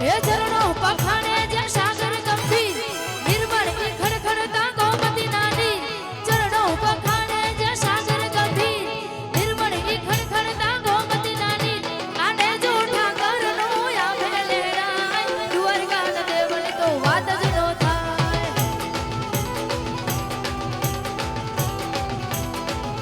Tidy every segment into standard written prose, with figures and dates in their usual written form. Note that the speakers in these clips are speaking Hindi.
हे चरणों पखाने जे सागर गंभीर निर्मल की खड़खड़ता गोमती नानी चरणों पखाने जे सागर गंभीर निर्मल की खड़खड़ता गोमती नानी आने जो ठाकर नो या भेले राय द्वारका देवनी तो वात ज नो थाय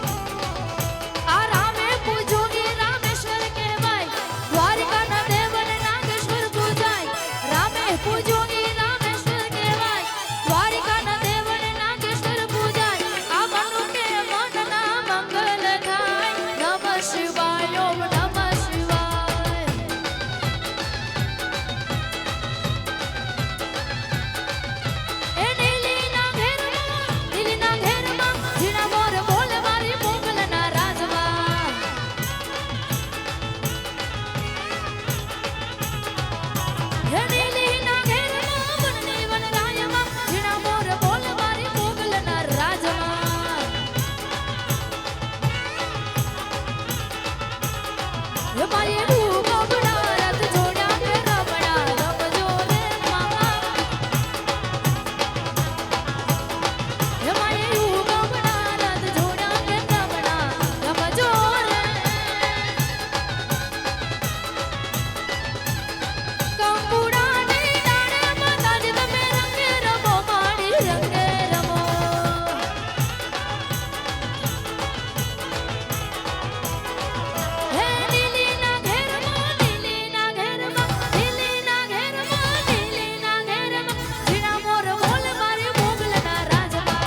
आ रामे पूजोगी रामेश्वर कहवाय द्वारका ना देवन नागेश्वर पूजाय रामे पूजोगी रामेश्वर कहवाय द्वारका ना देवन नागेश्वर पूजाय आ मनु के मन ना मंगल थाय नमः शिवाय ओम नमः शिवाय ए नीली ना घेर में जीना मोर बोल मारी मोगल ना राजवा हे नीली ना घेर में वन राय में जीना मोर बोल मारी मोगल ना राजवा हे माये भूखो बड़ा रथ जोड़ा के रमणा रम जोरे मामा हे माये भूखो बड़ा रथ जोड़ा के रमणा रम जोरे कंकुड़ा ने डाड़े माता जी तमे रंगे रमो माड़ी रंगे रमो हे नीली ना घेर में नीली ना घेर में नीली ना घेर में नीली ना घेर में जीना मोर बोल मारी मोगल ना राजवा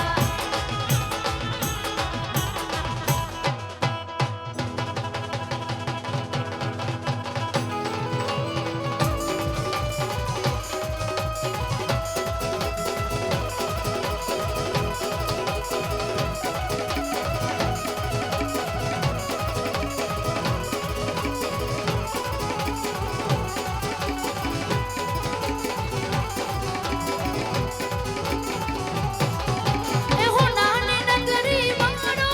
ए हो नाने नगरी मारो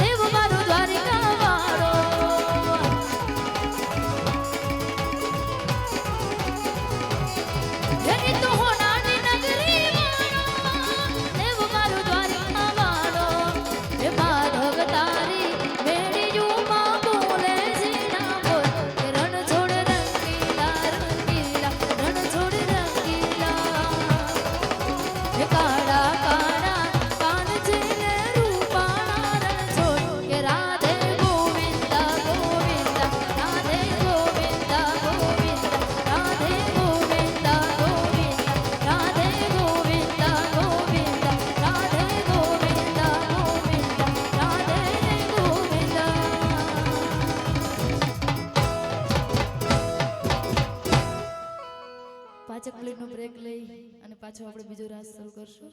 देव मारो द्वारिका वारो हे तो हो नाने नगरी मारो देव मारो द्वारिका वारो हे माधव तारी मेरी जो मां बोले जीना बोल के रण छोड़ रंगीला रंगीला रण छोड़ रंगीला हे काड़ा काड़ा कान चले रूपाणा रण छोड़ के राधे गोविंदा गोविंदा राधे गोविंदा गोविंदा राधे गोविंदा गोविंदा राधे गोविंदा गोविंदा राधे गोविंदा गोविंदा राधे गोविंदा પાછળ પ્લેટનો બ્રેક લઈ અને પાછો આપણે બીજો રાસ શરૂ કરશું